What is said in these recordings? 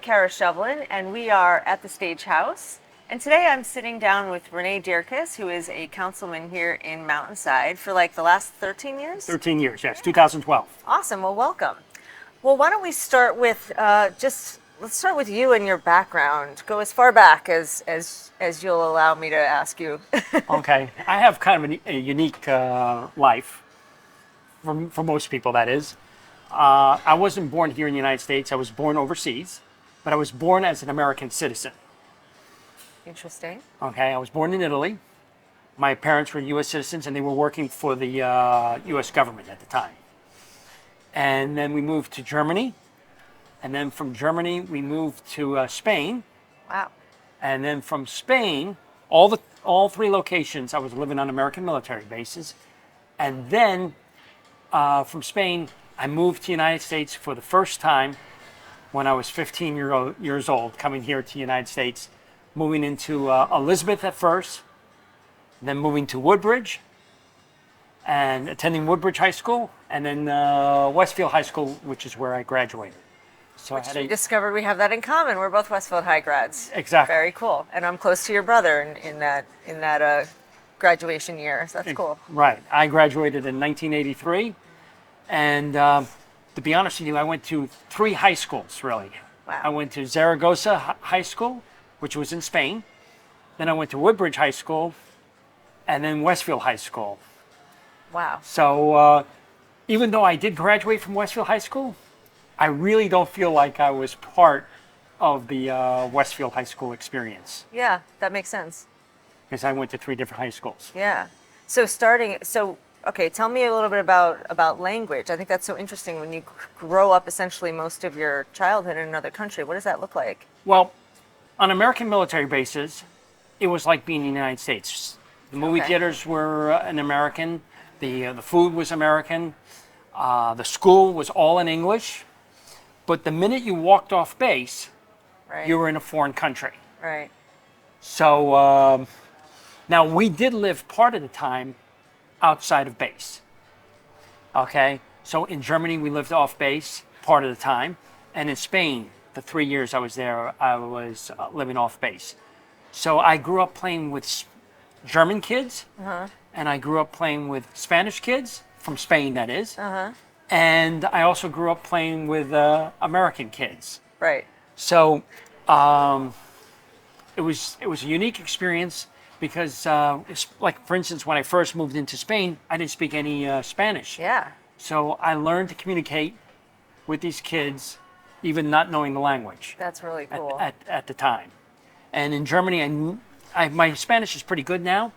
Kara Shovelin, and we are at the Stage House. And today I'm sitting down with Rene Dierkes, who is a councilman here in Mountainside for like the last 13 years? 13 years, yes, 2012. Awesome, well, welcome. Well, why don't we start with let's start with you and your background. Go as far back as you'll allow me to ask you. Okay, I have kind of a unique life, for most people, that is. I wasn't born here in the United States. I was born overseas, but I was born as an American citizen. Interesting. Okay, I was born in Italy. My parents were U.S. citizens, and they were working for the U.S. government at the time. And then we moved to Germany. And then from Germany, we moved to Spain. Wow. And then from Spain, all three locations, I was living on American military bases. And then from Spain, I moved to the United States for the first time when I was 15 years old, coming here to the United States, moving into Elizabeth at first, then moving to Woodbridge, and attending Woodbridge High School, and then Westfield High School, which is where I graduated. So we discovered we have that in common. We're both Westfield High grads. Exactly. Very cool. And I'm close to your brother in that graduation year. So that's cool. Right. I graduated in 1983, and to be honest with you, I went to 3 high schools, really. Wow. I went to Zaragoza High School, which was in Spain. Then I went to Woodbridge High School, and then Westfield High School. Wow. So even though I did graduate from Westfield High School, I really don't feel like I was part of the Westfield High School experience. Yeah, that makes sense. Because I went to 3 different high schools. Yeah. Okay, tell me a little bit about language. I think that's so interesting when you grow up essentially most of your childhood in another country. What does that look like? Well, on American military bases, it was like being in the United States. The movie theaters were an American. The food was American. The school was all in English. But the minute you walked off base, you were in a foreign country. Right. So now we did live part of the time outside of base. Okay? So in Germany, we lived off base part of the time. And in Spain, the 3 years I was there, I was living off base. So I grew up playing with German kids. And I grew up playing with Spanish kids, from Spain, that is. And I also grew up playing with American kids. Right. So it was a unique experience because, like, for instance, when I first moved into Spain, I didn't speak any Spanish. Yeah. So I learned to communicate with these kids, even not knowing the language. That's really cool. At the time. And in Germany, my Spanish is pretty good now.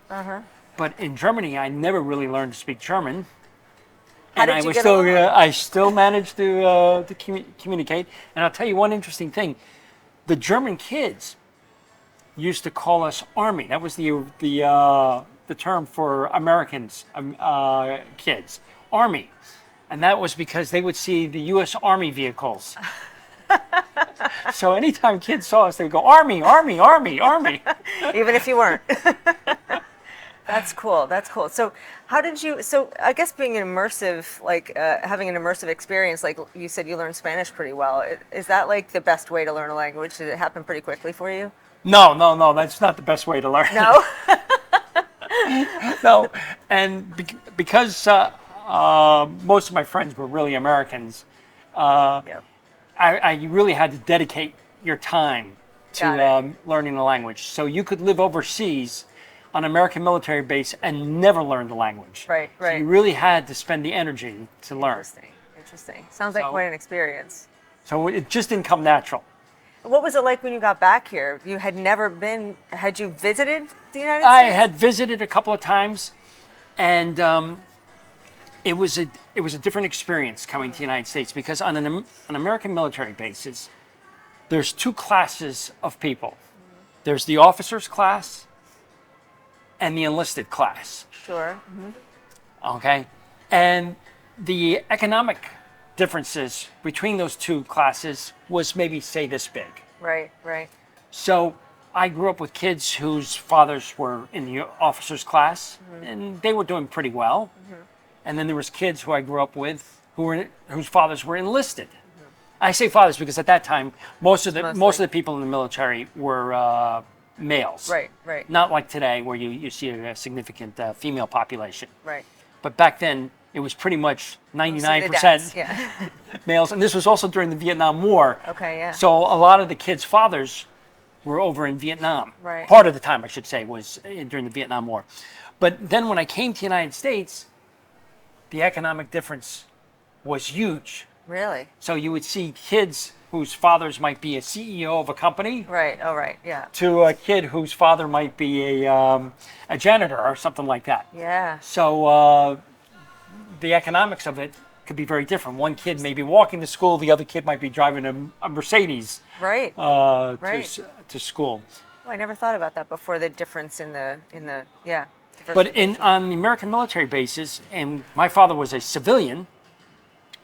But in Germany, I never really learned to speak German. And I still managed to communicate. And I'll tell you one interesting thing. The German kids used to call us Army. That was the term for Americans, kids, Army. And that was because they would see the U.S. Army vehicles. So anytime kids saw us, they would go, Army, Army, Army, Army. Even if you weren't. That's cool. That's cool. So I guess being immersive, like having an immersive experience, like you said, you learned Spanish pretty well. Is that like the best way to learn a language? Did it happen pretty quickly for you? No, that's not the best way to learn. No? No, and because most of my friends were really Americans, I really had to dedicate your time to learning the language. So you could live overseas on an American military base and never learn the language. Right. So you really had to spend the energy to learn. Interesting. Sounds like quite an experience. So it just didn't come natural. What was it like when you got back here? Had you visited the United States? I had visited a couple of times, and it was a different experience coming to the United States because on an American military bases, there's 2 classes of people. There's the officers class and the enlisted class. Sure. Okay? And the economic differences between those 2 classes was maybe, say, this big. Right. So I grew up with kids whose fathers were in the officers class, and they were doing pretty well. And then there was kids who I grew up with whose fathers were enlisted. I say fathers because at that time, most of the Mostly. people in the military were males. Right, right, Not like today where you see a significant female population. right. But back then, it was pretty much Mostly the 99% dads, yeah. males. And this was also during the Vietnam War. Okay, yeah. So a lot of the kids' fathers were over in Vietnam. Right. Part of the time, I should say, was during the Vietnam War. But then when I came to the United States, the economic difference was huge. Really? So you would see kids whose fathers might be a CEO of a company Right. Oh, right. Yeah. to a kid whose father might be a janitor or something like that. Yeah. So the economics of it could be very different. One kid may be walking to school, the other kid might be driving a Mercedes Right. to school. Oh, I never thought about that before. The difference in the yeah. But on the American military bases, and my father was a civilian,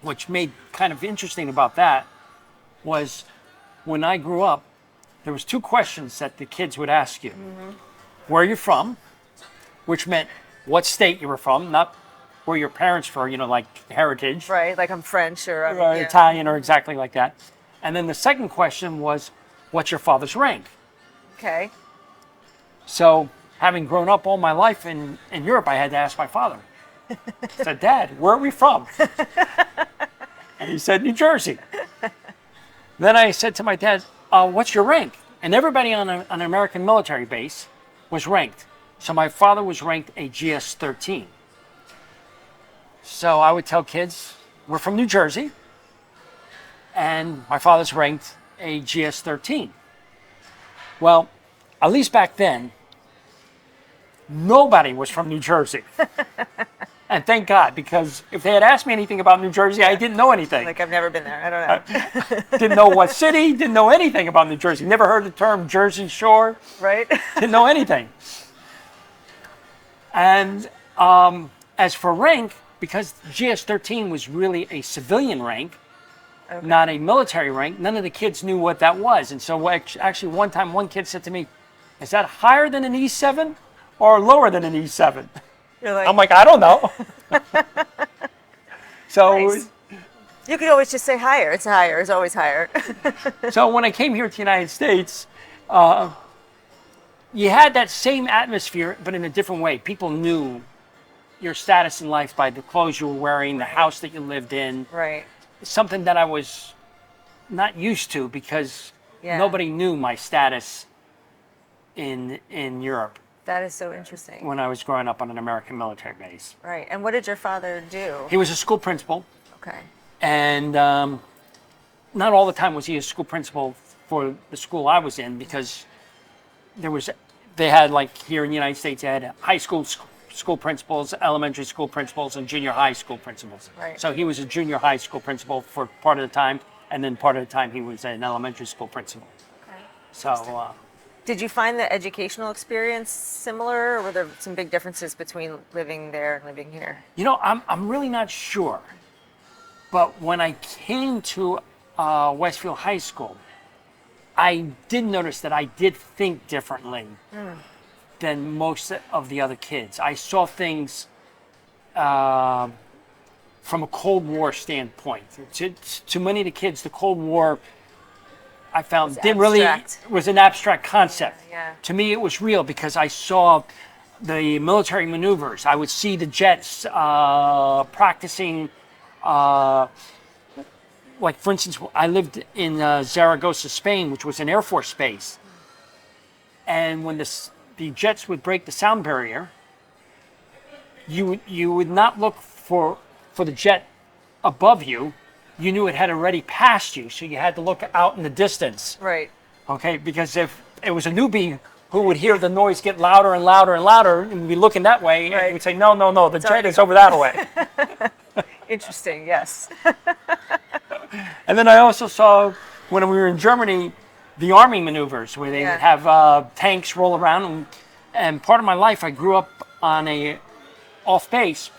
which made kind of interesting about that was when I grew up, there was two questions that the kids would ask you. Mm-hmm. Where are you from? Which meant what state you were from, not where your parents were, like heritage. Right, like I'm French or I'm Or Italian or exactly like that. And then the second question was, what's your father's rank? Okay. So having grown up all my life in Europe, I had to ask my father. I said, Dad, where are we from? And he said, New Jersey. Then I said to my dad, what's your rank? And everybody on an American military base was ranked. So my father was ranked a GS-13. So I would tell kids, we're from New Jersey, and my father's ranked a GS-13. Well, at least back then, nobody was from New Jersey. And thank God, because if they had asked me anything about New Jersey, I didn't know anything. Like I've never been there. I don't know. Didn't know what city, didn't know anything about New Jersey. Never heard the term Jersey Shore. Right? Didn't know anything. And as for rank, because GS-13 was really a civilian rank, Okay. not a military rank, none of the kids knew what that was. And so actually one time one kid said to me, is that higher than an E7 or lower than an E7? You're like, I'm like, I don't know. So, nice. You could always just say higher. It's higher. It's always higher. so when I came here to the United States, you had that same atmosphere, but in a different way. People knew your status in life by the clothes you were wearing, the house that you lived in. Right. Something that I was not used to because nobody knew my status in Europe. That is so interesting. When I was growing up on an American military base. Right. And what did your father do? He was a school principal. Okay. And not all the time was he a school principal for the school I was in because they had, like here in the United States, they had high school principals, elementary school principals, and junior high school principals. Right. So he was a junior high school principal for part of the time, and then part of the time he was an elementary school principal. Okay. So. Did you find the educational experience similar, or were there some big differences between living there and living here? I'm really not sure. But when I came to Westfield High School, I did notice that I did think differently than most of the other kids. I saw things from a Cold War standpoint. To many of the kids, the Cold War, I found was an abstract concept. Yeah. To me, it was real because I saw the military maneuvers. I would see the jets practicing. Like for instance, I lived in Zaragoza, Spain, which was an Air Force base. And when the jets would break the sound barrier, you would not look for the jet above you. You knew it had already passed you, so you had to look out in the distance. Right. Okay, because if it was a newbie who would hear the noise get louder and louder and louder and be looking that way, Right. and he would say, no, the jet is over that way. Interesting, yes. And then I also saw, when we were in Germany, the army maneuvers, where they would have tanks roll around. And part of my life, I grew up on a off base,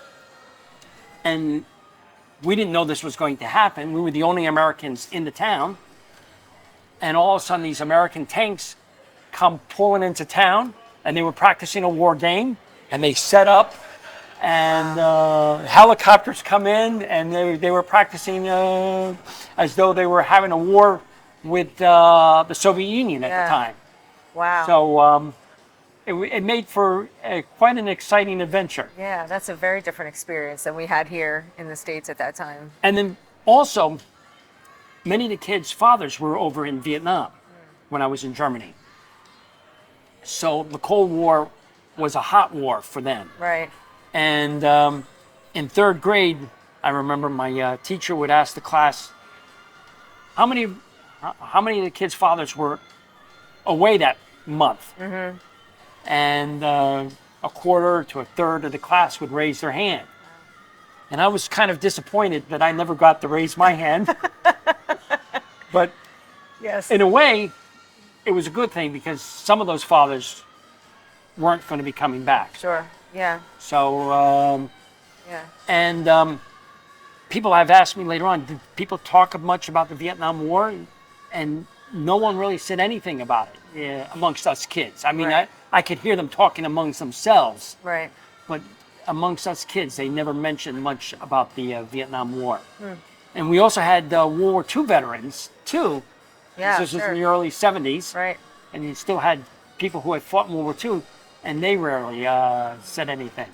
and we didn't know this was going to happen. We were the only Americans in the town. And all of a sudden, these American tanks come pulling into town, and they were practicing a war game, and they set up, and helicopters come in, and they were practicing as though they were having a war with the Soviet Union at the time. Wow. So it made for quite an exciting adventure. Yeah, that's a very different experience than we had here in the States at that time. And then also, many of the kids' fathers were over in Vietnam when I was in Germany. So the Cold War was a hot war for them. Right. And in third grade, I remember my teacher would ask the class, how many of the kids' fathers were away that month? Mm-hmm. And a quarter to a third of the class would raise their hand. And I was kind of disappointed that I never got to raise my hand. But yes, in a way, it was a good thing because some of those fathers weren't going to be coming back. Sure, yeah. So, yeah. And people have asked me later on, did people talk much about the Vietnam War? And no one really said anything about it amongst us kids. I mean, right. I could hear them talking amongst themselves. Right. But amongst us kids, they never mentioned much about the Vietnam War. And we also had World War II veterans, too. Yeah, This was sure. in the early 70s. Right. And you still had people who had fought in World War II, and they rarely said anything.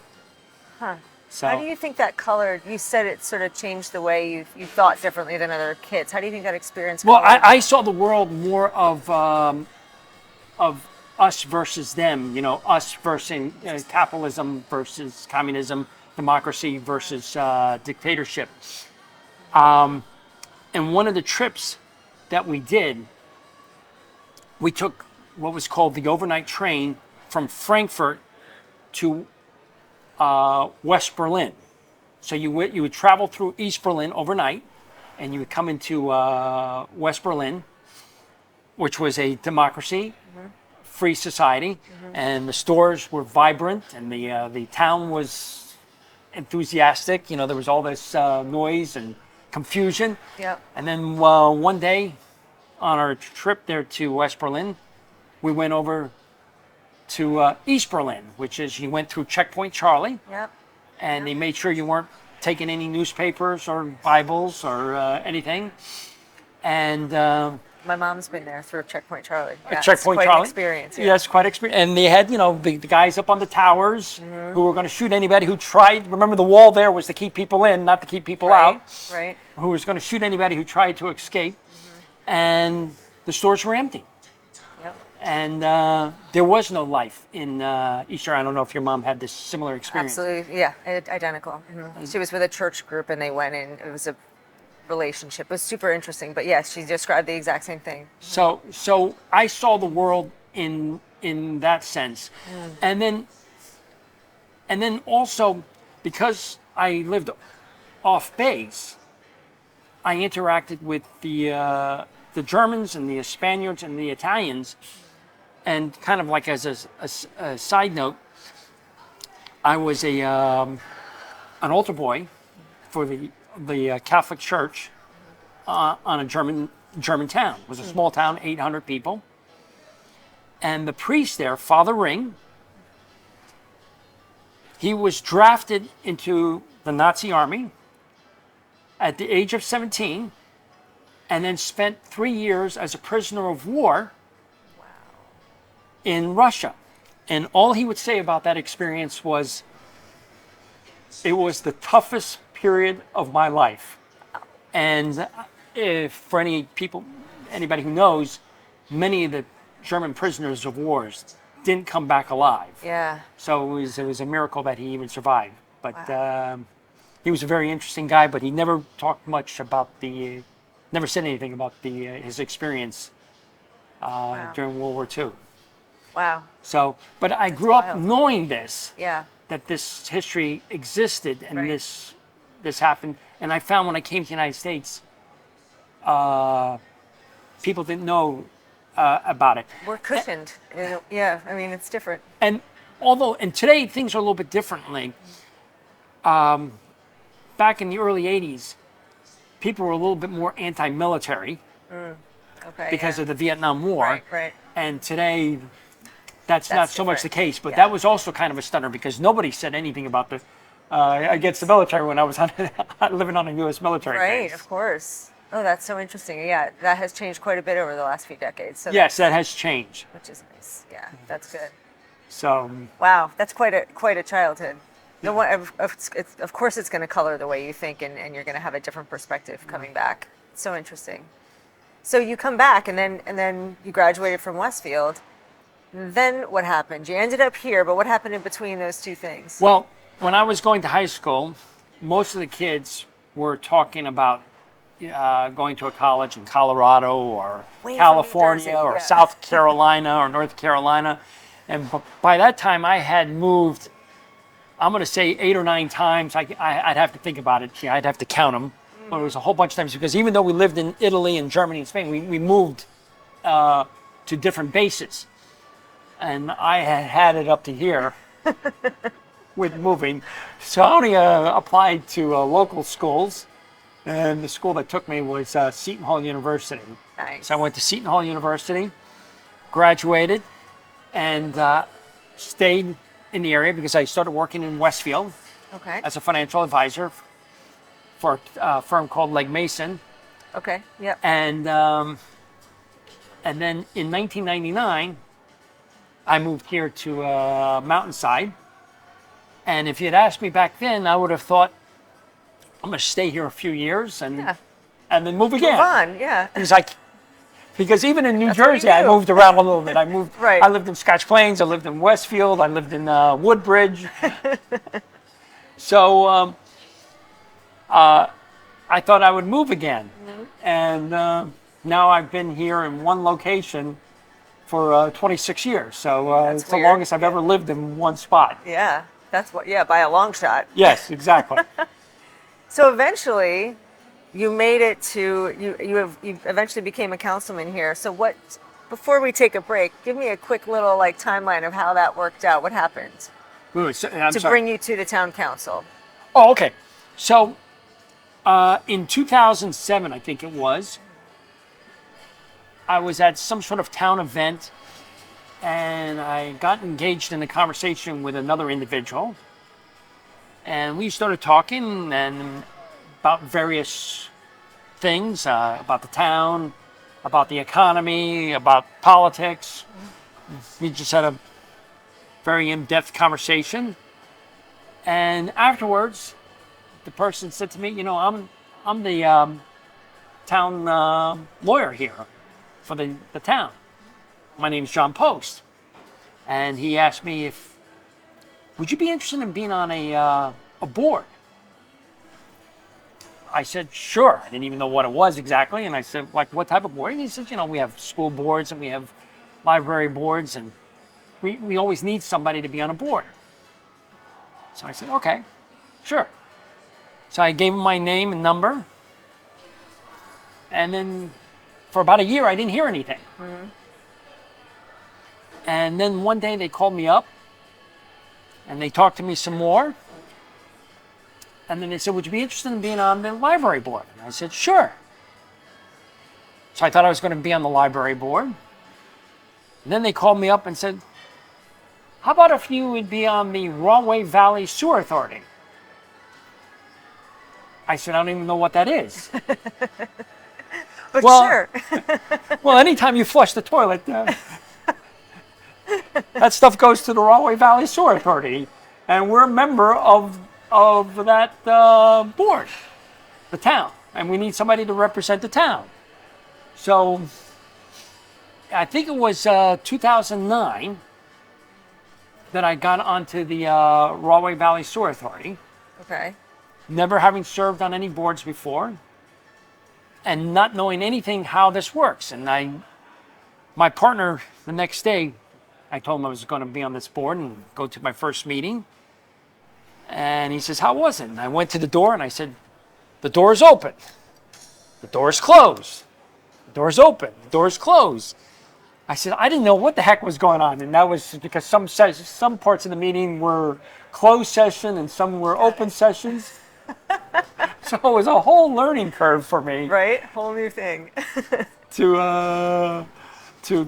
Huh. So, how do you think that colored, you said it sort of changed the way you thought differently than other kids. How do you think that experience well, colored? I saw the world more of us versus them, you know, us versus capitalism versus communism, democracy versus dictatorship. And one of the trips that we did, we took what was called the overnight train from Frankfurt to West Berlin. So you would travel through East Berlin overnight, and you would come into West Berlin, which was a democracy, free society, and the stores were vibrant, and the town was enthusiastic. You know, there was all this noise and confusion. Yep. And then one day, on our trip there to West Berlin, we went over to East Berlin, which is you went through Checkpoint Charlie, Yep. and they made sure you weren't taking any newspapers or Bibles or anything. And My mom's been there through Checkpoint Charlie. Yeah, Checkpoint it's quite Charlie. An experience. Yeah. Yes, quite experience. And they had, you know, the guys up on the towers who were going to shoot anybody who tried. Remember, the wall there was to keep people in, not to keep people out. Right. Who was going to shoot anybody who tried to escape. And the stores were empty. Yep. And there was no life in Easter. I don't know if your mom had this similar experience. Absolutely. Yeah. Identical. She was with a church group, and they went in. It was a relationship. It was super interesting. But yes, she described the exact same thing. So I saw the world in that sense, and then also because I lived off base, I interacted with the Germans and the Spaniards and the Italians, and kind of like as a side note, I was an altar boy for the Catholic Church on a German town. It was a small town, 800 people. And the priest there, Father Ring, he was drafted into the Nazi army at the age of 17 and then spent 3 years as a prisoner of war in Russia. And all he would say about that experience was, it was the toughest period of my life. And if for anybody who knows, many of the German prisoners of wars didn't come back alive. Yeah. So it was a miracle that he even survived. But he was a very interesting guy, but he never talked much about never said anything about his experience during World War II. Wow. So, but I grew up knowing this. Yeah. That this history existed and Right. this happened. And I found when I came to the United States, people didn't know about it. We're cushioned. Yeah. I mean, it's different. And today things are a little bit differently. Back in the early 80s, people were a little bit more anti-military because of the Vietnam War. Right. Right. And today, that's not so much the different. case. But Yeah. that was also kind of a stunner because nobody said anything about against the military when I was living on a U.S. military Right, base. of course. Oh, that's so interesting. Yeah, that has changed quite a bit over the last few decades. So Yes, that has changed. which is nice. Yeah, that's good. So, Wow, that's quite a childhood. No one, of course, it's going to color the way you think, and you're going to have a different perspective coming back. So interesting. So you come back, and then you graduated from Westfield. Then what happened? You ended up here, but what happened in between those two things? well, when I was going to high school, most of the kids were talking about going to a college in Colorado or Way from New California Jersey, or yeah. South Carolina or North Carolina. And by that time, I had moved, I'm going to say 8 or 9 times. I'd have to think about it. Yeah, I'd have to count them. But it was a whole bunch of times because even though we lived in Italy and Germany and Spain, we moved to different bases. And I had it up to here with moving. So I only applied to local schools. And the school that took me was Seton Hall University. Nice. So I went to Seton Hall University, graduated, and stayed in the area because I started working in Westfield Okay. as a financial advisor for a firm called Legg Mason. Okay. Yep. And then in 1999, I moved here to Mountainside. And if you'd asked me back then, I would have thought, I'm going to stay here a few years and then move again. Move on. Yeah. Because even in New That's what you Jersey, I do. moved around a little bit. I moved. Right. I lived in Scotch Plains. I lived in Westfield. I lived in Woodbridge. So I thought I would move again, and now I've been here in one location for 26 years. So That's it's the weird. longest I've ever lived in one spot. Yeah. That's what. Yeah, by a long shot. Yes, exactly. So eventually, you made it to you eventually became a councilman here. So what? Before we take a break, give me a quick little timeline of how that worked out. What happened I'm to sorry. bring you to the town council? Oh, okay. So in 2007, I think it was, I was at some sort of town event, and I got engaged in a conversation with another individual. And we started talking and about various things, about the town, about the economy, about politics. We just had a very in-depth conversation. And afterwards, the person said to me, I'm the town lawyer here for the town. My name's John Post. And he asked me would you be interested in being on a board? I said, sure. I didn't even know what it was exactly. And I said, what type of board? And he said, we have school boards and we have library boards, and we always need somebody to be on a board. So I said, okay, sure. So I gave him my name and number. And then for about a year, I didn't hear anything. Mm-hmm. And then one day they called me up and they talked to me some more. And then they said, would you be interested in being on the library board? And I said, sure. So I thought I was going to be on the library board. And then they called me up and said, how about if you would be on the Rahway Valley Sewer Authority? I said, I don't even know what that is. But Well- sure. Well, anytime you flush the toilet, that stuff goes to the Rahway Valley Sewer Authority. And we're a member of that board, the town. And we need somebody to represent the town. So I think it was 2009 that I got onto the Rahway Valley Sewer Authority, Okay. never having served on any boards before, and not knowing anything how this works. And my partner, the next day, I told him I was going to be on this board and go to my first meeting. And he says, how was it? And I went to the door and I said, the door is open. The door is closed. The door is open. The door is closed. I said, I didn't know what the heck was going on. And that was because some parts of the meeting were closed session and some were open sessions. So it was a whole learning curve for me. Right? Whole new thing. to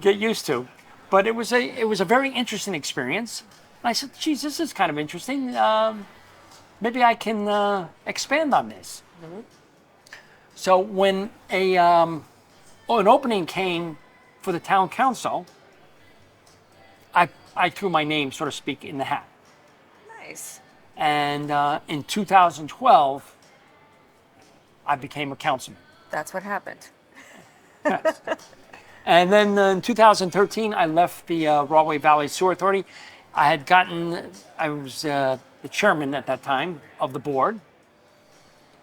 get used to. But it was a very interesting experience. I said, geez, this is kind of interesting. maybe I can expand on this. So when an opening came for the town council, I threw my name, so to speak, in the hat. Nice. And in 2012, I became a councilman. That's what happened. And then in 2013, I left the Broadway Valley Sewer Authority. I was the chairman at that time of the board.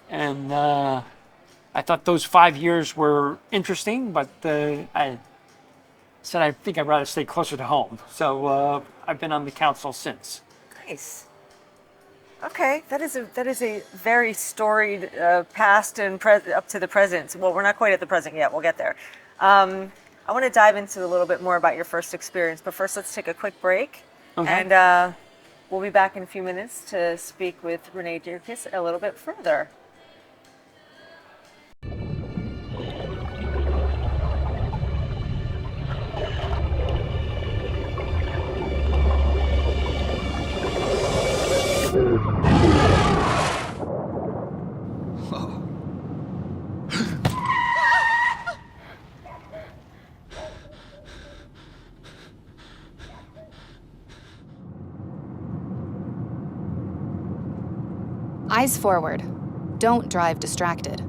And I thought those 5 years were interesting, but I said I think I'd rather stay closer to home. So I've been on the council since. Nice. Okay, that is a very storied past and up to the present. Well, we're not quite at the present yet. We'll get there. I want to dive into a little bit more about your first experience, but first let's take a quick break. Okay. And we'll be back in a few minutes to speak with Rene Dierkes a little bit further. Eyes forward. Don't drive distracted.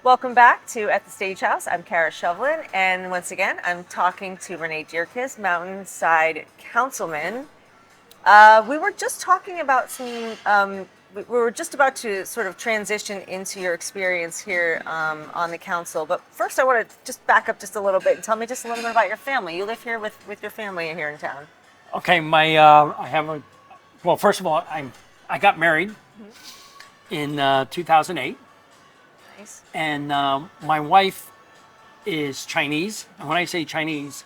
Welcome back to At the Stage House. I'm Kara Shovelin, and once again, I'm talking to Rene Dierkes, Mountainside Councilman. We were just talking about we were just about to sort of transition into your experience here on the council. But first, I want to just back up just a little bit and tell me just a little bit about your family. You live here with your family here in town. Okay, well, first of all, I got married in 2008. Nice. And my wife is Chinese. And when I say Chinese,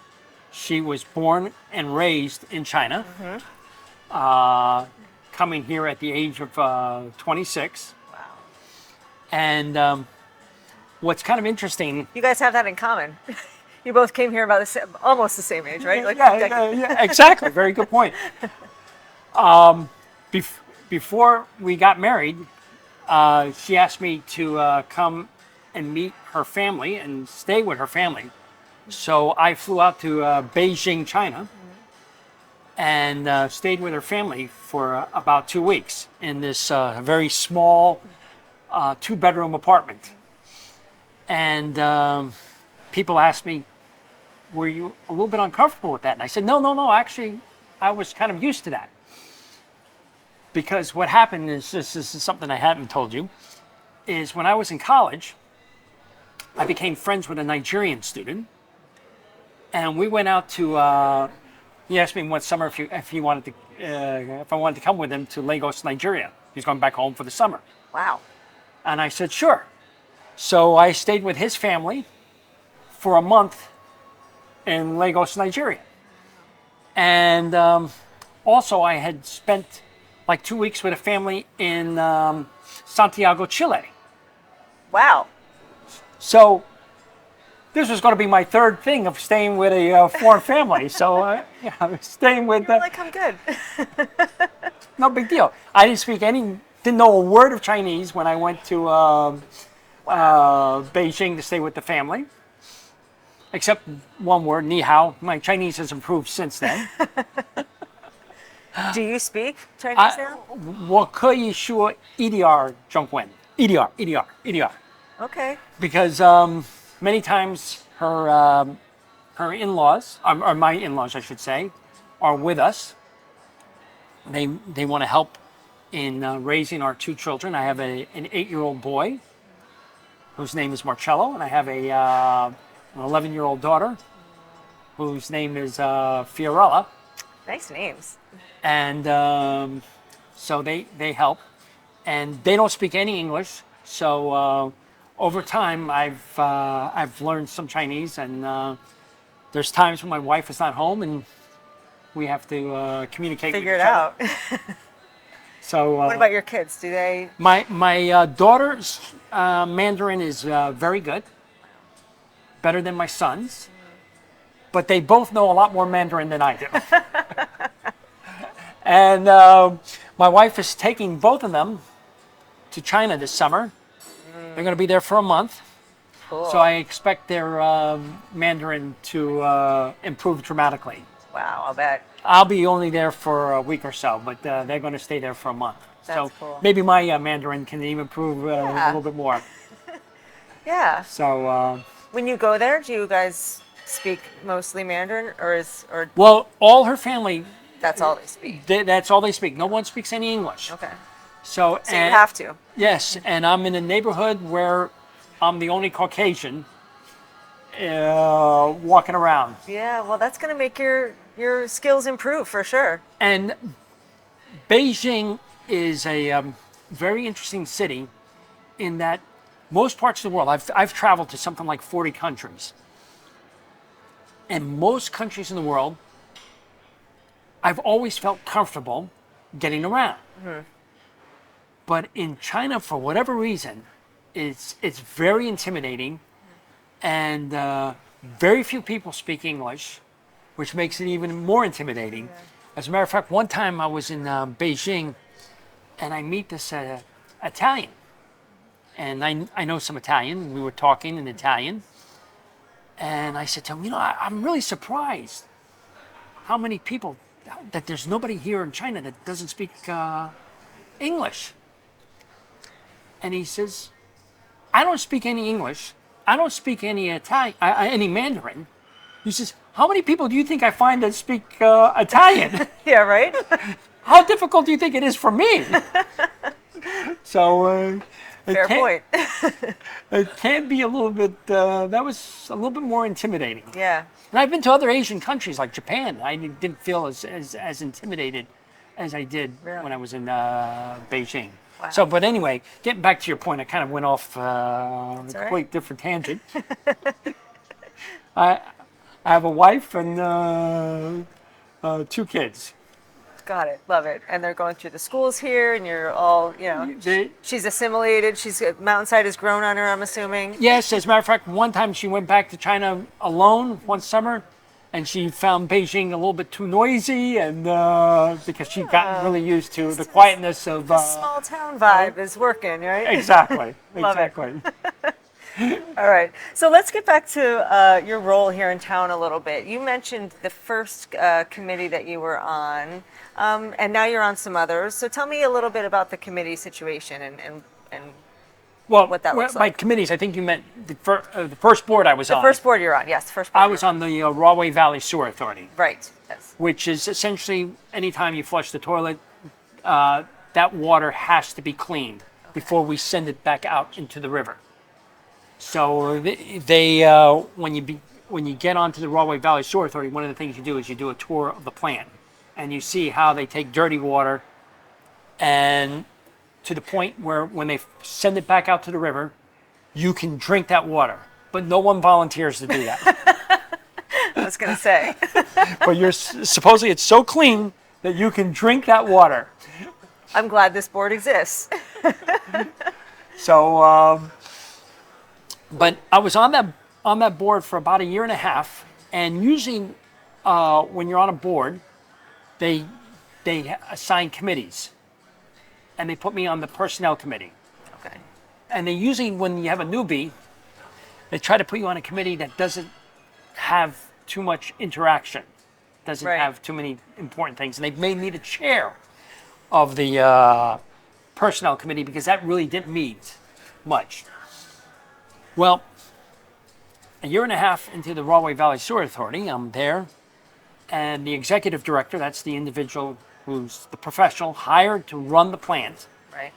she was born and raised in China, coming here at the age of 26. Wow. And what's kind of interesting... You guys have that in common. You both came here about almost the same age, right? Yeah, exactly. Very good point. Before we got married, she asked me to come and meet her family and stay with her family. So I flew out to Beijing, China, and stayed with her family for about 2 weeks in this very small 2-bedroom apartment. And people asked me, were you a little bit uncomfortable with that? And I said, no, actually, I was kind of used to that. Because what happened is, this is something I hadn't told you, is when I was in college, I became friends with a Nigerian student, and we went out to. He asked me one summer if I wanted to come with him to Lagos, Nigeria. He's going back home for the summer. Wow. And I said sure. So I stayed with his family for a month in Lagos, Nigeria, and also I had spent like 2 weeks with a family in Santiago, Chile. Wow. So this was going to be my third thing of staying with a foreign family. So I was staying with... You're like, I'm good. No big deal. I didn't know a word of Chinese when I went to Beijing to stay with the family. Except one word, ni hao. My Chinese has improved since then. Do you speak Chinese now? 我可以说一点中文，一点。Okay. Because many times her in-laws, or my in-laws, I should say, are with us. They want to help in raising our 2 children. I have an 8-year-old boy whose name is Marcello, and I have an 11-year-old daughter whose name is Fiorella. Nice names. And so they help, and they don't speak any English. So over time, I've learned some Chinese, and there's times when my wife is not home, and we have to communicate. Figure with it each other. out. So what about your kids? Do they? My daughter's Mandarin is very good, better than my son's, but they both know a lot more Mandarin than I do. And My wife is taking both of them to China this summer. They're going to be there for a month. Cool. So I expect their Mandarin to improve dramatically. Wow, I'll bet. I'll be only there for a week or so, but they're going to stay there for a month. That's so cool. maybe my Mandarin can even improve a little bit more. Yeah. So When you go there, do you guys speak mostly Mandarin, or well, all her family, that's all they speak? that's all they speak. No one speaks any English. Okay. So So you have to. Yes, and I'm in a neighborhood where I'm the only Caucasian walking around. Yeah, well, that's going to make your skills improve for sure. And Beijing is a very interesting city in that most parts of the world, I've traveled to something like 40 countries. And most countries in the world, I've always felt comfortable getting around. Mm-hmm. But in China, for whatever reason, it's very intimidating, and very few people speak English, which makes it even more intimidating. Yeah. As a matter of fact, one time I was in Beijing, and I meet this Italian, and I know some Italian. We were talking in Italian, and I said to him, I'm really surprised how many people, that there's nobody here in China that doesn't speak English. And he says, I don't speak any English. I don't speak any any Mandarin. He says, how many people do you think I find that speak Italian? Yeah, right? How difficult do you think it is for me? So, fair point. It can be a little bit, that was a little bit more intimidating. Yeah. And I've been to other Asian countries like Japan. I didn't feel as intimidated as I did when I was in Beijing. Wow. So, but anyway, getting back to your point, I kind of went off a complete different tangent. I have a wife and 2 kids. Got it. Love it. And they're going through the schools here, and you're all, she's assimilated. Mountainside has grown on her, I'm assuming. Yes, as a matter of fact, one time she went back to China alone one summer, and she found Beijing a little bit too noisy, and because she'd gotten really used to the quietness of... the small town vibe is working, right? Exactly. Love exactly. All right. So let's get back to your role here in town a little bit. You mentioned the first committee that you were on, and now you're on some others. So tell me a little bit about the committee situation and what that looks like. By committees, I think you meant the first board I was on. The first board you're on, yes. First board I was on the Rahway Valley Sewer Authority. Right, yes. Which is essentially anytime you flush the toilet, that water has to be cleaned before we send it back out into the river. So they when you get onto the Rahway Valley Sewer Authority, one of the things you do is you do a tour of the plant, and you see how they take dirty water, and to the point where when they send it back out to the river, you can drink that water, but no one volunteers to do that. I was going to say. But supposedly it's so clean that you can drink that water. I'm glad this board exists. So, but I was on that board for about 1.5 years, and usually when you're on a board, they assign committees, and they put me on the personnel committee. Okay. And they usually, when you have a newbie, they try to put you on a committee that doesn't have too much interaction, doesn't have too many important things, and they may need a chair of the personnel committee because that really didn't mean much. Well, 1.5 years into the Rahway Valley Sewer Authority, I'm there, and the executive director, that's the individual who's the professional hired to run the plant. Right.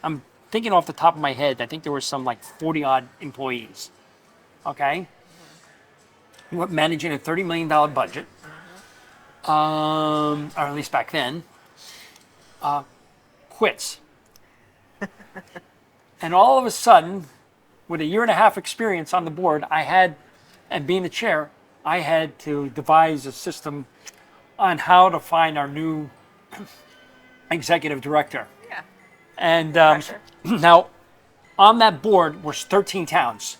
I'm thinking off the top of my head, I think there were some like 40 odd employees. Okay? Mm-hmm. Managing a $30 million budget, or at least back then, quits. And all of a sudden, with 1.5 years experience on the board, and being the chair, I had to devise a system on how to find our new executive director. Yeah. And now, on that board was 13 towns.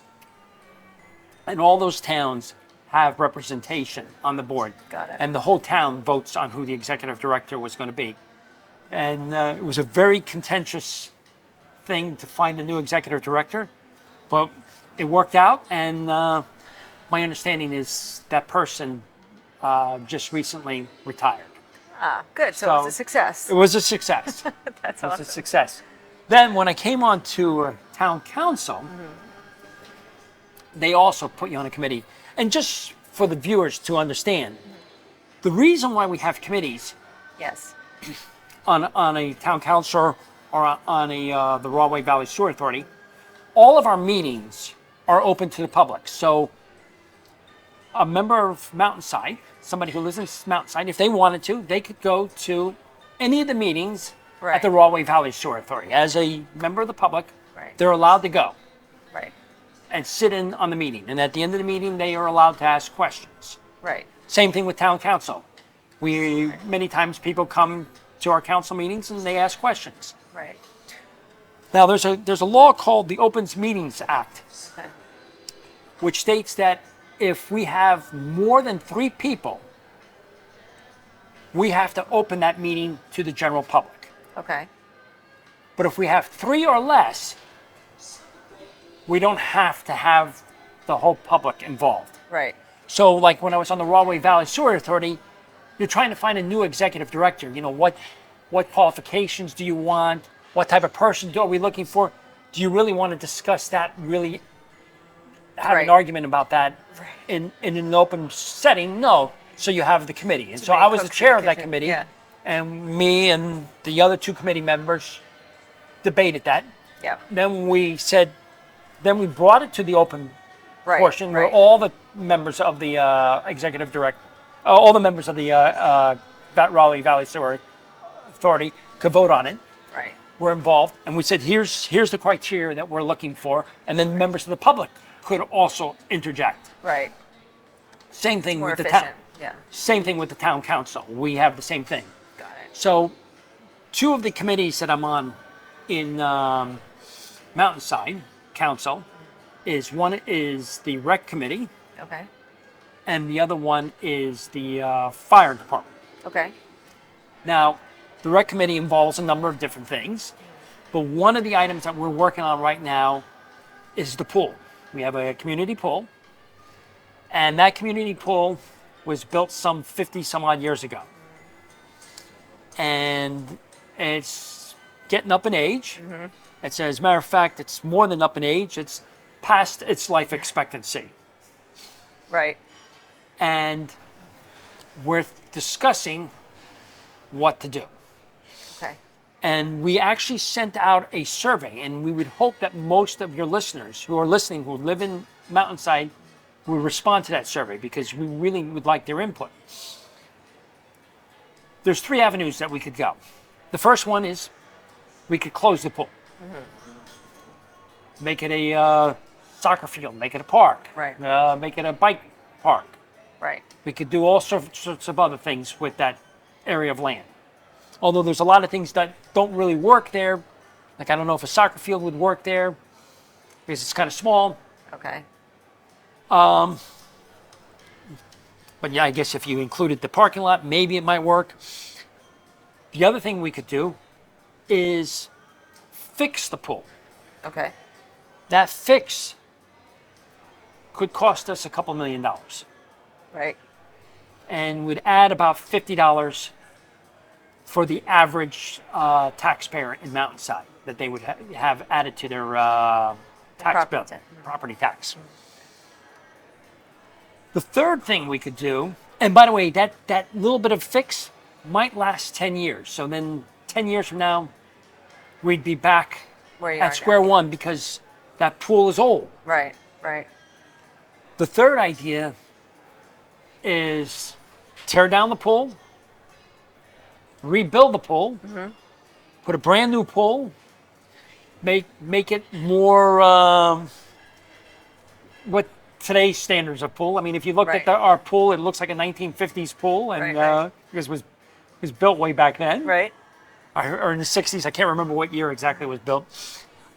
And all those towns have representation on the board. Got it. And the whole town votes on who the executive director was going to be. And it was a very contentious thing to find a new executive director, but it worked out. And my understanding is that person just recently retired. Ah, good. So it was a success. It was a success. That's It was awesome. a success. Then when I came on to town council, they also put you on a committee. And just for the viewers to understand, the reason why we have committees Yes. on a town council or on the Rahway Valley Sewer Authority, all of our meetings are open to the public. So a member of Mountainside, somebody who lives in Mountainside, if they wanted to, they could go to any of the meetings at the Rahway Valley Sewer Authority. As a member of the public, they're allowed to go Right. and sit in on the meeting. And at the end of the meeting, they are allowed to ask questions. Right. Same thing with town council. Many times people come to our council meetings and they ask questions. Right. Now there's a law called the Opens Meetings Act, Okay. which states that if we have more than 3 people, we have to open that meeting to the general public. Okay. But if we have 3 or less, we don't have to have the whole public involved. Right. So like when I was on the Rahway Valley Sewer Authority, you're trying to find a new executive director. You know, what qualifications do you want? What type of person are we looking for? Do you really want to discuss that, really have an argument about that in an open setting? No. So you have the committee. And so I was the chair of that committee. Yeah. And me and the other 2 committee members debated that. Yeah. Then we brought it to the open portion where all the members of the executive director, all the members of the Rahway Valley Sewer Authority could vote on it. Right. Were involved, and we said, here's the criteria that we're looking for, and then members of the public could also interject. Right. Same thing More with the efficient. town. Yeah. Same thing with the town council. We have the same thing. Got it. So, 2 of the committees that I'm on in Mountainside Council one is the rec committee, Okay. and the other one is the fire department. Okay. Now, the rec committee involves a number of different things, but one of the items that we're working on right now is the pool. We have a community pool, and that community pool was built some 50 some odd years ago. And it's getting up in age. It's, as a matter of fact, it's more than up in age. It's past its life expectancy. Right. And we're discussing what to do. Okay. And we actually sent out a survey, and we would hope that most of your listeners who are listening, who live in Mountainside, will respond to that survey because we really would like their input. There's 3 avenues that we could go. The first one is we could close the pool. Make it a soccer field, make it a park, Right. Make it a bike park. Right. We could do all sorts of other things with that area of land. Although there's a lot of things that don't really work there. Like I don't know if a soccer field would work there because it's kind of small. Okay. But yeah, I guess if you included the parking lot, maybe it might work. The other thing we could do is fix the pool. Okay. That fix could cost us a couple $1 million. Right. And would add about $50 for the average taxpayer in Mountainside that they would have added to their tax bill, property tax. The third thing we could do, and by the way, that little bit of fix might last 10 years. So then 10 years from now, we'd be back at square one because that pool is old. Right. Right. The third idea is tear down the pool, rebuild the pool, put a brand new pool, make it more what today's standards of pool. I mean, if you looked at our pool, it looks like a 1950s pool, and because it was built way back then, Right. or in the 60s. I can't remember what year exactly it was built,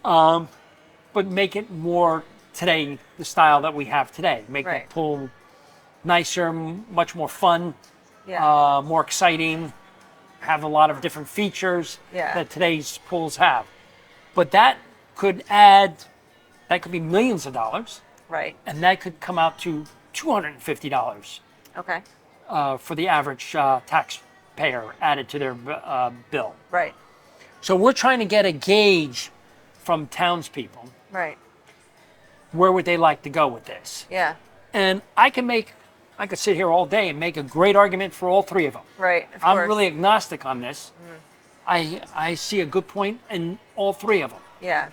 but make it more today, the style that we have today. Make the pool nicer, much more fun, Yeah. more exciting, have a lot of different features Yeah. that today's pools have. But that could be millions of dollars, Right. and that could come out to $250 Okay. for the average taxpayer added to their bill. Right. So we're trying to get a gauge from townspeople. Right. Where would they like to go with this? Yeah. And I could sit here all day and make a great argument for all three of them. Right. Of I'm course. really agnostic on this. I see a good point in all three of them. Yeah.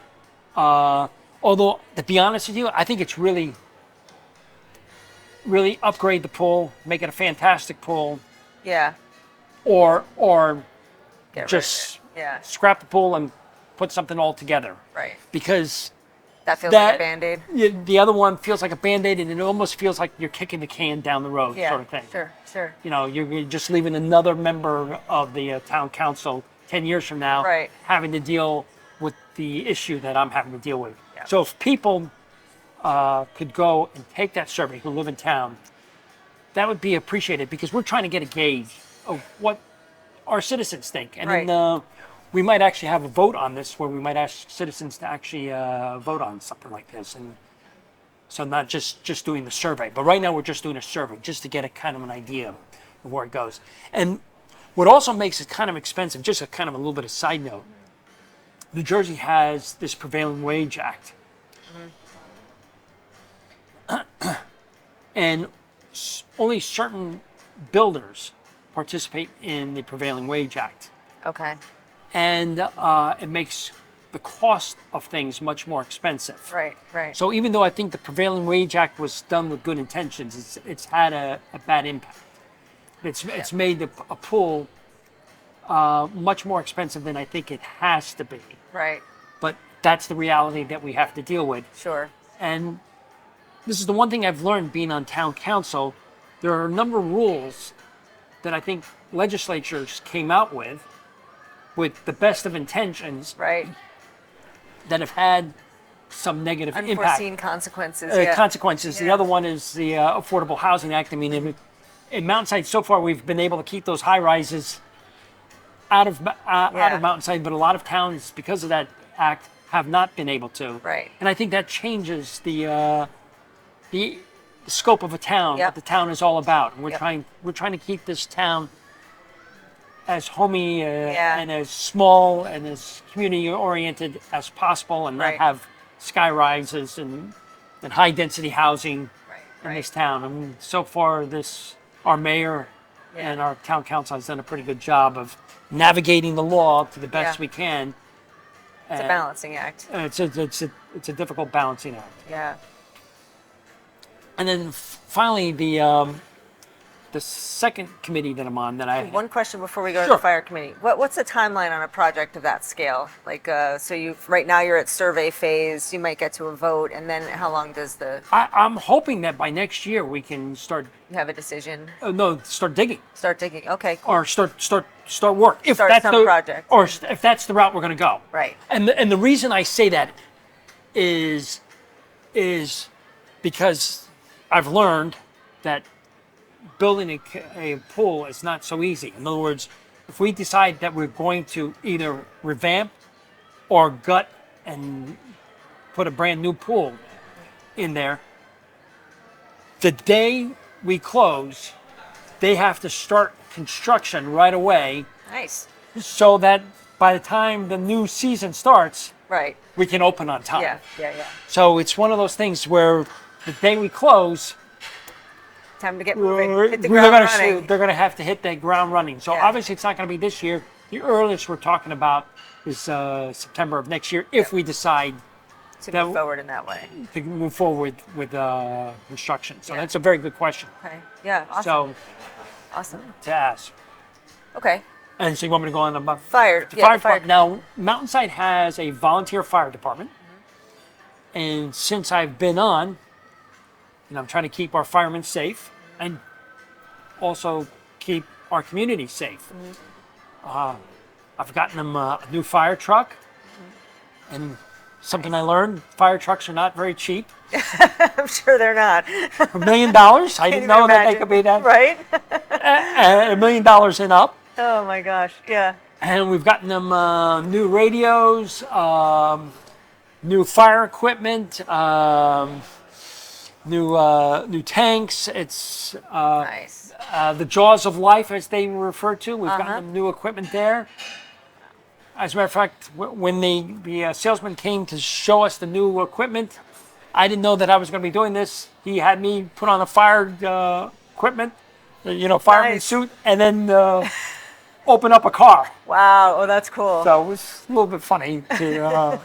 Although, to be honest with you, I think it's really upgrade the pool, make it a fantastic pool, Yeah. or Get rid of just it. Yeah. scrap the pool and put something all together. Right. Because That feels like a Band-Aid. the other one feels like a Band-Aid, and it almost feels like you're kicking the can down the road, Yeah. sort of thing. Sure. Sure. You know, you're just leaving another member of the town council 10 years from now Right. having to deal with the issue that I'm having to deal with. Yeah. So if people could go and take that survey who live in town, that would be appreciated, because we're trying to get a gauge of what our citizens think. And Right. then, we might actually have a vote on this, where we might ask citizens to actually vote on something like this. And so not just doing the survey, but right now we're just doing a survey just to get a kind of an idea of where it goes. And what also makes it kind of expensive, just a kind of a little bit of side note, New Jersey has this Prevailing Wage Act. And only certain builders participate in the Prevailing Wage Act. Okay. And it makes the cost of things much more expensive. Right. Right. So even though I think the Prevailing Wage Act was done with good intentions, it's had a bad impact. It's made a pool much more expensive than I think it has to be. Right. But that's the reality that we have to deal with. Sure. And this is the one thing I've learned being on town council. There are a number of rules that I think legislatures came out with the best of intentions, Right. that have had some negative Unforeseen impact. consequences. Yeah. Consequences. The Yeah. other one is the Affordable Housing Act. I mean, in Mountainside, so far we've been able to keep those high rises out of Mountainside, but a lot of towns, because of that act, have not been able to. Right. And I think that changes the scope of a town, Yep. what the town is all about. And we're Yep. trying to keep this town as homey Yeah. and as small and as community oriented as possible, and Right. not have sky rises and high density housing Right. in Right. this town. I mean, so far our mayor Yeah. and our town council has done a pretty good job of navigating the law to the best Yeah. we can. It's a balancing act. It's a difficult balancing act. Yeah. And then finally, the second committee that I'm on, that I One question before we go to Sure. the fire committee. What's the timeline on a project of that scale? Like, so right now you're at survey phase. You might get to a vote, and then how long does I'm hoping that by next year we can start you have a decision? start digging, Start digging. Okay. Cool. or start work. If Start that's some the project. or if that's the route we're going to go. Right. And the reason I say that is because I've learned that building a pool is not so easy. In other words, if we decide that we're going to either revamp or gut and put a brand new pool in there, the day we close, they have to start construction right away, Nice. so that by the time the new season starts, Right. we can open on time. Yeah. Yeah. Yeah. So it's one of those things where the day we close, Time to get moving. Hit the they're ground gonna running. they're gonna have to hit that ground running. So Yeah. obviously it's not gonna be this year. The earliest we're talking about is September of next year, if we decide To that- move forward in that way. to move forward with construction. So Yeah. that's a very good question. Okay. Yeah. Awesome. So Awesome. to ask. Okay. And so you want me to go on about Fire. the Yeah, fire the fire. department? Now, Mountainside has a volunteer fire department, and since I've been on, and I'm trying to keep our firemen safe and also keep our community safe. I've gotten them a new fire truck, and something I learned: fire trucks are not very cheap. I'm sure they're not. $1 million. I didn't know that they could be that. Right? $1 million and up. Oh my gosh. Yeah. And we've gotten them new radios, new fire equipment, new tanks. It's Nice. the jaws of life, as they refer to. We've gotten them new equipment there. As a matter of fact, when the salesman came to show us the new equipment, I didn't know that I was going to be doing this. He had me put on a fire equipment, fireman Nice. suit, and then open up a car. Wow. Oh, that's cool. So it was a little bit funny to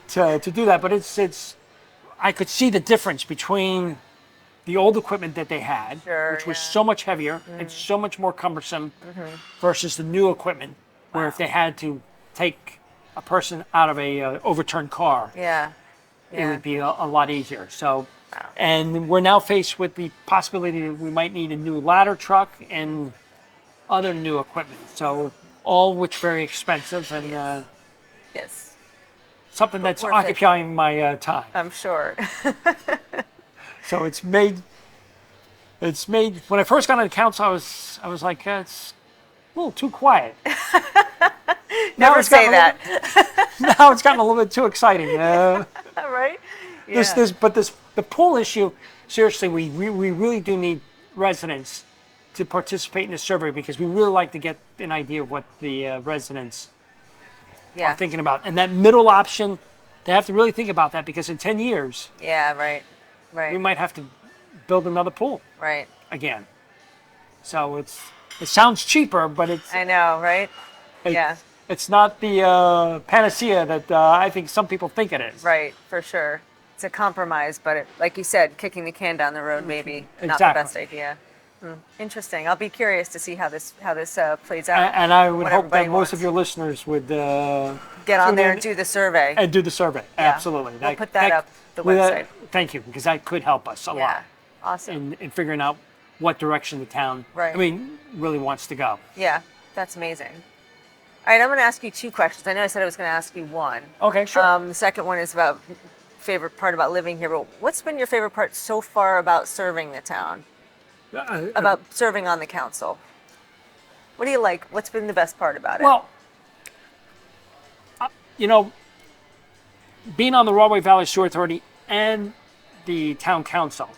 to do that, but it's I could see the difference between the old equipment that they had, Sure, which was yeah. so much heavier and so much more cumbersome, versus the new equipment, where if they had to take a person out of a overturned car, Yeah. it Yeah. would be a lot easier. So, and we're now faced with the possibility that we might need a new ladder truck and other new equipment. So, all which very expensive and Yes. something that's worth it. occupying my time. I'm sure. So it's made. When I first got on the council, I was like, it's a little too quiet. Never say that. Now it's gotten a little bit too exciting. Right? Yeah. The pool issue. Seriously, we really do need residents to participate in the survey, because we really like to get an idea of what the residents Yeah. are thinking about. And that middle option, they have to really think about that, because in 10 years Yeah. Right. Right. we might have to build another pool Right. again. So it sounds cheaper, but I know. Right. it- Yeah. it's not the panacea that I think some people think it is. Right. For sure. It's a compromise, but like you said, kicking the can down the road, maybe not the Exactly. best idea. Interesting. I'll be curious to see how this plays out. And I would what hope everybody that most of wants. your listeners would Get on tune there in and do the survey. and do the survey. Absolutely. We'll put that up, the with website. Thank you, because that could help us a Yeah. lot Awesome. in figuring out what direction the town, Right. really wants to go. Yeah. That's amazing. All right. I'm going to ask you two questions. I know I said I was going to ask you one. Okay, sure. The second one is about favorite part about living here. But what's been your favorite part so far about serving the town? About serving on the council? What do you like? What's been the best part about it? Well, being on the Broadway Valley Sewer Authority and the town council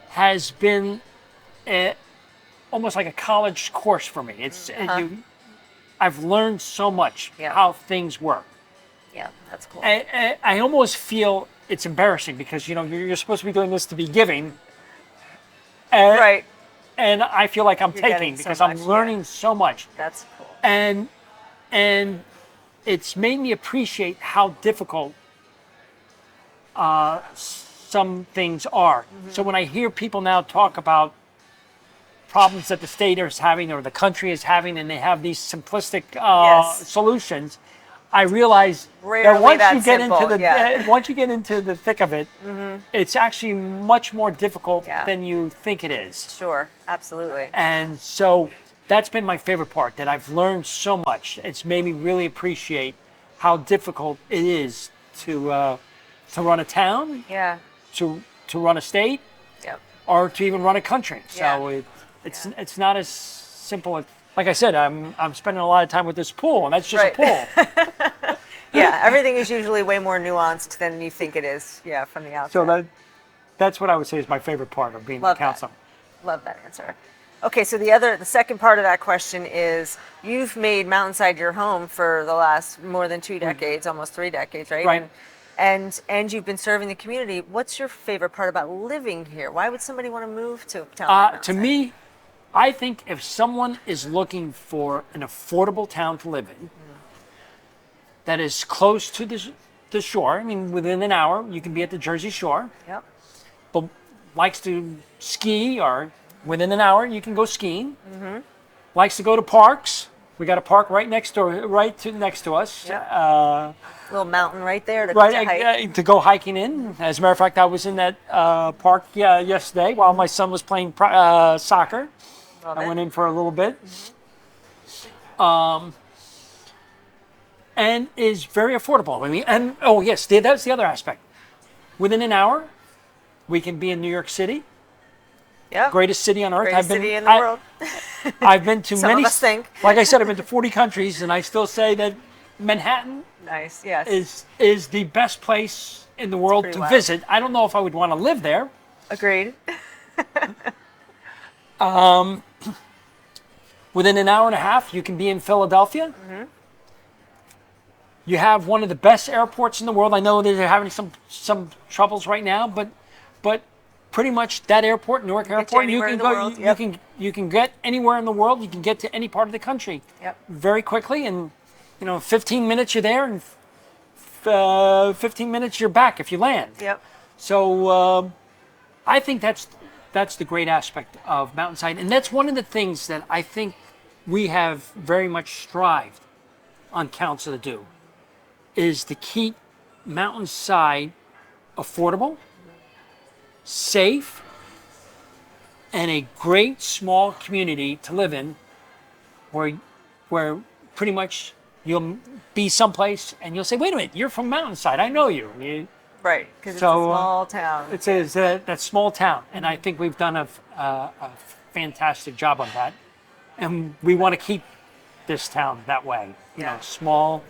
has been almost like a college course for me. I've learned so much Yeah. how things work. yeah, that's cool. I almost feel it's embarrassing, because you're supposed to be doing this to be giving, and, Right. and I feel like I'm You're taking, getting so because much, I'm yeah. learning so much. That's cool. and it's made me appreciate how difficult some things are. So when I hear people now talk about problems that the state is having or the country is having, and they have these simplistic Yes. solutions, I realize Rarely that once that you get simple, into the yeah. once you get into the thick of it, it's actually much more difficult Yeah. than you think it is. Sure. Absolutely. And so that's been my favorite part, that I've learned so much. It's made me really appreciate how difficult it is to run a town, Yeah. to run a state, Yep. or to even run a country. So Yeah. it's not as simple as, like I said, I'm spending a lot of time with this pool, and that's just Right. a pool. Yeah. Everything is usually way more nuanced than you think it is. Yeah. From the outside. So that's what I would say is my favorite part of being Love the council. Love that answer. Okay, so the second part of that question is, you've made Mountainside your home for the last more than 2 decades, almost 3 decades, right? Right. And you've been serving the community. What's your favorite part about living here? Why would somebody want to move to a town like To Mountainside? me, I think if someone is looking for an affordable town to live in, that is close to the shore, I mean, within an hour, you can be at the Jersey Shore, Yep. but likes to ski, or within an hour, you can go skiing. Likes to go to parks. We got a park next to us. Yep. Little mountain right there to Right, hike. to go hiking in. As a matter of fact, I was in that park yesterday while my son was playing soccer. Love I it. went in for a little bit. And is very affordable. I mean, and oh yes, that's the other aspect. Within an hour, we can be in New York City, Yep. greatest city on earth. Greatest city in the world. I've been to Some many. of us think. Like I said, I've been to 40 countries, and I still say that Manhattan Nice. Yes. is the best place in the world pretty to wild. visit. I don't know if I would want to live there. Agreed. Within an hour and a half, you can be in Philadelphia. Mm-hmm. You have one of the best airports in the world. I know they're having some troubles right now, but pretty much that airport, Newark Airport, you anywhere can in the go. world, You yep. you can get anywhere in the world. You can get to any part of the country. Yep. Very quickly, and 15 minutes you're there, and 15 minutes you're back if you land. Yep. So I think that's the great aspect of Mountainside, and that's one of the things that I think we have very much strived on Council to do, is to keep Mountainside affordable, safe, and a great small community to live in, where pretty much you'll be someplace and you'll say, "Wait a minute, you're from Mountainside. I know you." Right. Because it's So, a small town. It's that small town, and I think we've done a fantastic job on that, and we want to keep this town that way. Yeah. Small,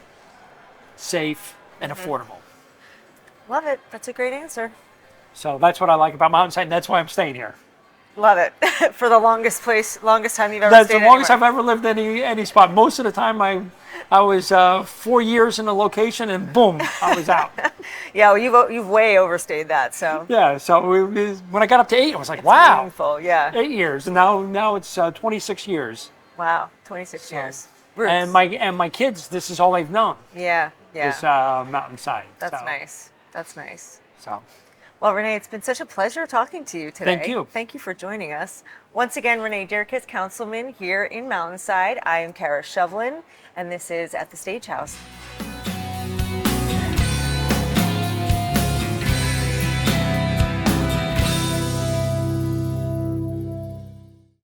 safe, and Mm-hmm. affordable. Love it. That's a great answer. So that's what I like about Mountainside, and that's why I'm staying here. Love it. For the longest time you've ever That's stayed the longest anywhere. I've ever lived any spot. Most of the time, I was 4 years in a location, and boom, I was out. Yeah, well, you've way overstayed that. So Yeah. So when I got up to 8, I was like, it's wow, meaningful. Yeah. 8 years, and now it's 26 years. Wow. 26 years. Roots. And my kids, this is all they've known. Yeah. Yeah. Is Mountainside. That's So- nice. That's nice. So Well, Rene, it's been such a pleasure talking to you today. Thank you. Thank you for joining us. Once again, Rene Dierkes, Councilman here in Mountainside. I am Kara Shovelin, and this is At the Stage House.